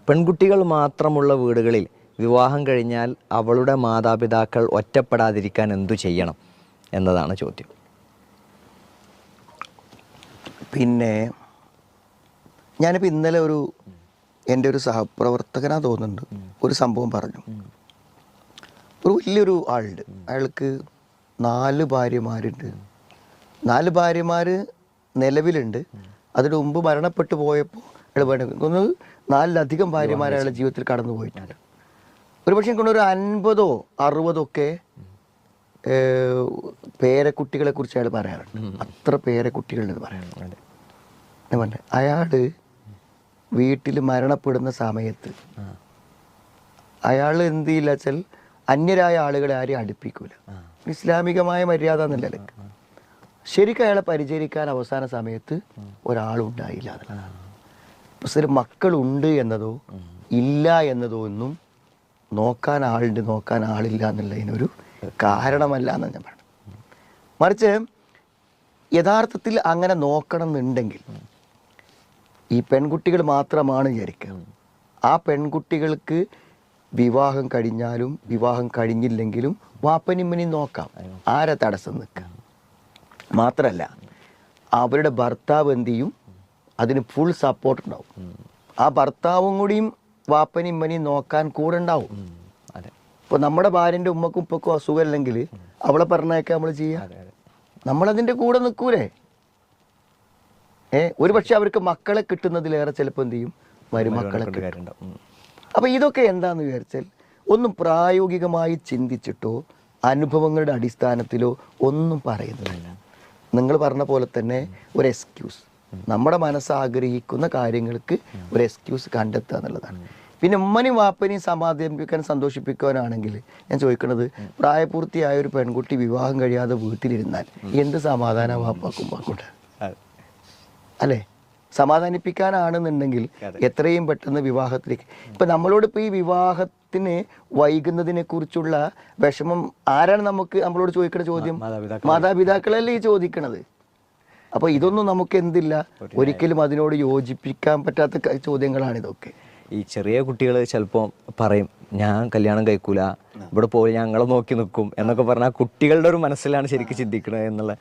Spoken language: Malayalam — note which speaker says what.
Speaker 1: പെൺകുട്ടികൾ മാത്രമുള്ള വീടുകളിൽ വിവാഹം കഴിഞ്ഞാൽ അവളുടെ മാതാപിതാക്കൾ ഒറ്റപ്പെടാതിരിക്കാൻ എന്തു ചെയ്യണം എന്നതാണ് ചോദ്യം.
Speaker 2: പിന്നെ ഞാനിപ്പോൾ ഇന്നലെ എൻ്റെ ഒരു സഹപ്രവർത്തകനാ തോന്നുന്നുണ്ട് ഒരു സംഭവം പറഞ്ഞു. ഒരു വലിയൊരു ആളുണ്ട്, അയാൾക്ക് 4 ഭാര്യമാരുണ്ട്. 4 ഭാര്യമാർ നിലവിലുണ്ട്. അതിന് മുമ്പ് മരണപ്പെട്ടു പോയപ്പോൾ അയാൾ വേണ്ട 4-ലധികം ഭാര്യമാർ അയാളുടെ ജീവിതത്തിൽ കടന്നു പോയിട്ടുണ്ട്. ഒരു പക്ഷേ ഒരു 50 or 60 ഒക്കെ പേരക്കുട്ടികളെ കുറിച്ച് അയാൾ പറയാറുണ്ട്. അത്ര പേരക്കുട്ടികളുണ്ടെന്ന് പറയാറുണ്ട്. ഞാൻ പറഞ്ഞു, അയാൾ വീട്ടിൽ മരണപ്പെടുന്ന സമയത്ത് അയാൾ എന്ത് ചെയ്യില്ല വെച്ചാൽ അന്യരായ ആളുകളെ ആരെയും അടുപ്പിക്കൂല. ഇസ്ലാമികമായ മര്യാദ എന്നല്ല, ശരിക്കും അയാളെ പരിചരിക്കാൻ അവസാന സമയത്ത് ഒരാളുണ്ടായില്ല എന്നുള്ളതാണ്. പക്ഷേ മക്കളുണ്ട് എന്നതോ ഇല്ല എന്നതോ ഒന്നും നോക്കാൻ ആളുണ്ട് നോക്കാൻ ആളില്ല എന്നുള്ളതിനൊരു കാരണമല്ല എന്ന് ഞാൻ പറഞ്ഞു. മറിച്ച് യഥാർത്ഥത്തിൽ അങ്ങനെ നോക്കണം എന്നുണ്ടെങ്കിൽ ഈ പെൺകുട്ടികൾ മാത്രമാണ് വിചാരിക്കുക. ആ പെൺകുട്ടികൾക്ക് വിവാഹം കഴിഞ്ഞാലും വിവാഹം കഴിഞ്ഞില്ലെങ്കിലും വാപ്പനിമ്മനെയും നോക്കാം, ആരെ തടസ്സം നിൽക്കാം. മാത്രമല്ല അവരുടെ ഭർത്താവ് എന്ത് ചെയ്യും, അതിന് ഫുൾ സപ്പോർട്ട് ഉണ്ടാവും. ആ ഭർത്താവും കൂടിയും വാപ്പനിമ്മനെയും നോക്കാൻ കൂടെ ഉണ്ടാവും. ഇപ്പോൾ നമ്മുടെ ഭാര്യൻ്റെ ഉമ്മക്കും ഉപ്പക്കും അസുഖമല്ലെങ്കിൽ അവളെ പറഞ്ഞൊക്കെ നമ്മൾ ചെയ്യാം, നമ്മളതിൻ്റെ കൂടെ നിൽക്കൂലേ? ഒരു പക്ഷെ അവർക്ക് മക്കളെ കിട്ടുന്നതിലേറെ ചിലപ്പോൾ എന്ത് ചെയ്യും, മരുമക്കളെ കിട്ടും. അപ്പോൾ ഇതൊക്കെ എന്താണെന്ന് വിചാരിച്ചാൽ ഒന്നും പ്രായോഗികമായി ചിന്തിച്ചിട്ടോ അനുഭവങ്ങളുടെ അടിസ്ഥാനത്തിലോ ഒന്നും പറയുന്നില്ല. നിങ്ങൾ പറഞ്ഞ പോലെ തന്നെ ഒരു എക്സ്ക്യൂസ്, നമ്മുടെ മനസ്സ് ആഗ്രഹിക്കുന്ന കാര്യങ്ങൾക്ക് ഒരു എക്സ്ക്യൂസ് കണ്ടെത്തുക എന്നുള്ളതാണ്. പിന്നെ ഉമ്മനെയും വാപ്പനെയും സമാധാനിപ്പിക്കാൻ സന്തോഷിപ്പിക്കാനാണെങ്കിൽ ഞാൻ ചോദിക്കുന്നത്, പ്രായപൂർത്തിയായ ഒരു പെൺകുട്ടി വിവാഹം കഴിയാതെ വീട്ടിലിരുന്നാൽ എന്ത് സമാധാന വാപ്പാക്കും വാക്കൂട്ട് അല്ലേ? സമാധാനിപ്പിക്കാനാണെന്നുണ്ടെങ്കിൽ എത്രയും പെട്ടെന്ന് വിവാഹത്തിലേക്ക്. ഇപ്പം നമ്മളോടിപ്പോൾ ഈ വിവാഹത്തിന് വൈകുന്നതിനെ കുറിച്ചുള്ള വിഷമം ആരാണ് നമ്മളോട് ചോദിക്കുന്ന ചോദ്യം? മാതാപിതാക്കളല്ലേ ഈ ചോദിക്കണത്. അപ്പോൾ ഇതൊന്നും നമുക്ക് എന്തില്ല, ഒരിക്കലും അതിനോട് യോജിപ്പിക്കാൻ പറ്റാത്ത ചോദ്യങ്ങളാണ് ഇതൊക്കെ.
Speaker 1: ഈ ചെറിയ കുട്ടികൾ ചിലപ്പോൾ പറയും, ഞാൻ കല്യാണം കഴിക്കൂല, ഇവിടെ പോയി ഞങ്ങളെ നോക്കി നിൽക്കും എന്നൊക്കെ പറഞ്ഞാൽ കുട്ടികളുടെ ഒരു മനസ്സിലാണ് ശരിക്കും ചിന്തിക്കുന്നത് എന്നുള്ള